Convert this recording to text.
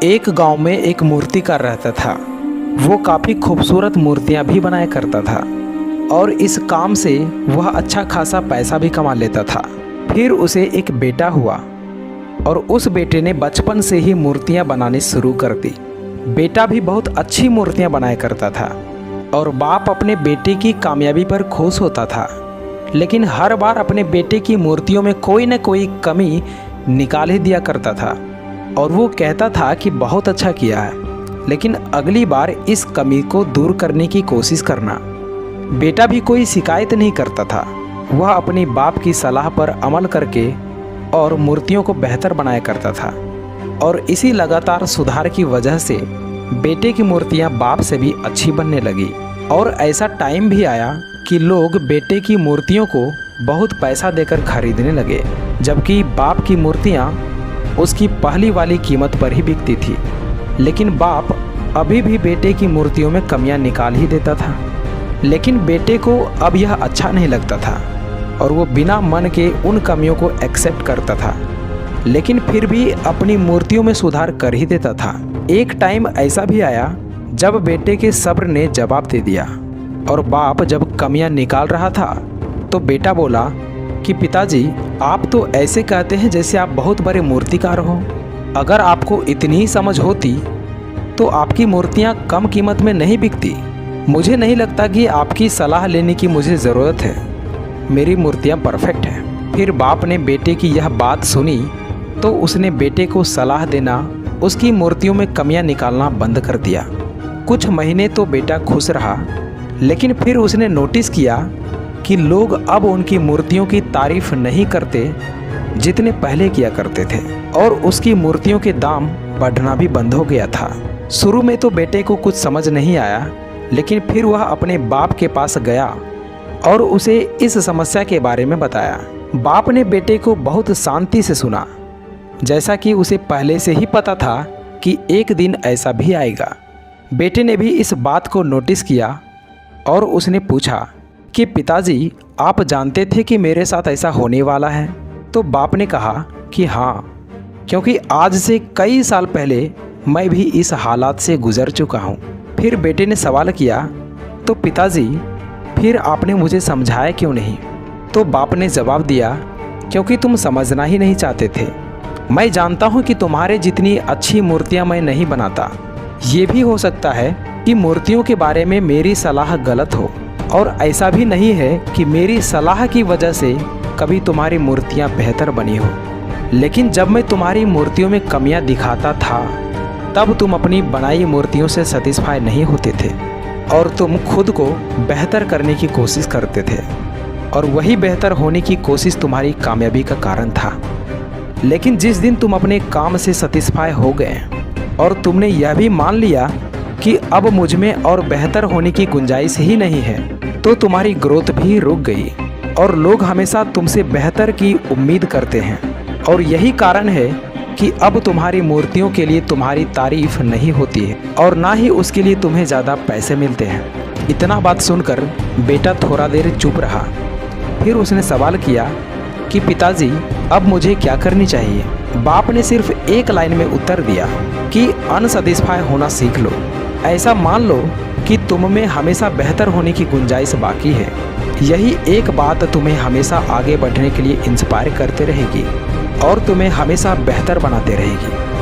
एक गांव में एक मूर्तिकार रहता था। वो काफ़ी खूबसूरत मूर्तियां भी बनाया करता था और इस काम से वह अच्छा खासा पैसा भी कमा लेता था। फिर उसे एक बेटा हुआ और उस बेटे ने बचपन से ही मूर्तियां बनानी शुरू कर दी। बेटा भी बहुत अच्छी मूर्तियां बनाया करता था और बाप अपने बेटे की कामयाबी पर खुश होता था, लेकिन हर बार अपने बेटे की मूर्तियों में कोई न कोई कमी निकाल ही दिया करता था और वो कहता था कि बहुत अच्छा किया है, लेकिन अगली बार इस कमी को दूर करने की कोशिश करना। बेटा भी कोई शिकायत नहीं करता था। वह अपनी बाप की सलाह पर अमल करके और मूर्तियों को बेहतर बनाया करता था और इसी लगातार सुधार की वजह से बेटे की मूर्तियां बाप से भी अच्छी बनने लगी। और ऐसा टाइम भी आया कि लोग बेटे की मूर्तियों को बहुत पैसा देकर खरीदने लगे, जबकि बाप की मूर्तियां उसकी पहली वाली कीमत पर ही बिकती थी। लेकिन बाप अभी भी बेटे की मूर्तियों में कमियां निकाल ही देता था, लेकिन बेटे को अब यह अच्छा नहीं लगता था और वो बिना मन के उन कमियों को एक्सेप्ट करता था, लेकिन फिर भी अपनी मूर्तियों में सुधार कर ही देता था। एक टाइम ऐसा भी आया जब बेटे के सब्र ने जवाब दे दिया और बाप जब कमियां निकाल रहा था तो बेटा बोला कि पिताजी, आप तो ऐसे कहते हैं जैसे आप बहुत बड़े मूर्तिकार हो। अगर आपको इतनी ही समझ होती तो आपकी मूर्तियां कम कीमत में नहीं बिकती। मुझे नहीं लगता कि आपकी सलाह लेने की मुझे ज़रूरत है। मेरी मूर्तियां परफेक्ट हैं। फिर बाप ने बेटे की यह बात सुनी तो उसने बेटे को सलाह देना, उसकी मूर्तियों में कमियां निकालना बंद कर दिया। कुछ महीने तो बेटा खुश रहा, लेकिन फिर उसने नोटिस किया कि लोग अब उनकी मूर्तियों की तारीफ नहीं करते जितने पहले किया करते थे और उसकी मूर्तियों के दाम बढ़ना भी बंद हो गया था। शुरू में तो बेटे को कुछ समझ नहीं आया, लेकिन फिर वह अपने बाप के पास गया और उसे इस समस्या के बारे में बताया। बाप ने बेटे को बहुत शांति से सुना, जैसा कि उसे पहले से ही पता था कि एक दिन ऐसा भी आएगा। बेटे ने भी इस बात को नोटिस किया और उसने पूछा कि पिताजी, आप जानते थे कि मेरे साथ ऐसा होने वाला है? तो बाप ने कहा कि हाँ, क्योंकि आज से कई साल पहले मैं भी इस हालात से गुजर चुका हूँ। फिर बेटे ने सवाल किया, तो पिताजी, फिर आपने मुझे समझाया क्यों नहीं? तो बाप ने जवाब दिया, क्योंकि तुम समझना ही नहीं चाहते थे। मैं जानता हूँ कि तुम्हारे जितनी अच्छी मूर्तियाँ मैं नहीं बनाता। ये भी हो सकता है कि मूर्तियों के बारे में मेरी सलाह गलत हो और ऐसा भी नहीं है कि मेरी सलाह की वजह से कभी तुम्हारी मूर्तियाँ बेहतर बनी हो, लेकिन जब मैं तुम्हारी मूर्तियों में कमियाँ दिखाता था तब तुम अपनी बनाई मूर्तियों से सेटिस्फाई नहीं होते थे और तुम खुद को बेहतर करने की कोशिश करते थे और वही बेहतर होने की कोशिश तुम्हारी कामयाबी का कारण था। लेकिन जिस दिन तुम अपने काम से सेटिस्फाई हो गए और तुमने यह भी मान लिया कि अब मुझ में और बेहतर होने की गुंजाइश ही नहीं है, तो तुम्हारी ग्रोथ भी रुक गई और लोग हमेशा तुमसे बेहतर की उम्मीद करते हैं और यही कारण है कि अब तुम्हारी मूर्तियों के लिए तुम्हारी तारीफ नहीं होती है और ना ही उसके लिए तुम्हें ज़्यादा पैसे मिलते हैं। इतना बात सुनकर बेटा थोड़ा देर चुप रहा। फिर उसने सवाल किया कि पिताजी, अब मुझे क्या करनी चाहिए? बाप ने सिर्फ एक लाइन में उत्तर दिया कि अनसेटिस्फाई होना सीख लो। ऐसा मान लो कि तुम में हमेशा बेहतर होने की गुंजाइश बाकी है। यही एक बात तुम्हें हमेशा आगे बढ़ने के लिए इंस्पायर करते रहेगी और तुम्हें हमेशा बेहतर बनाते रहेगी।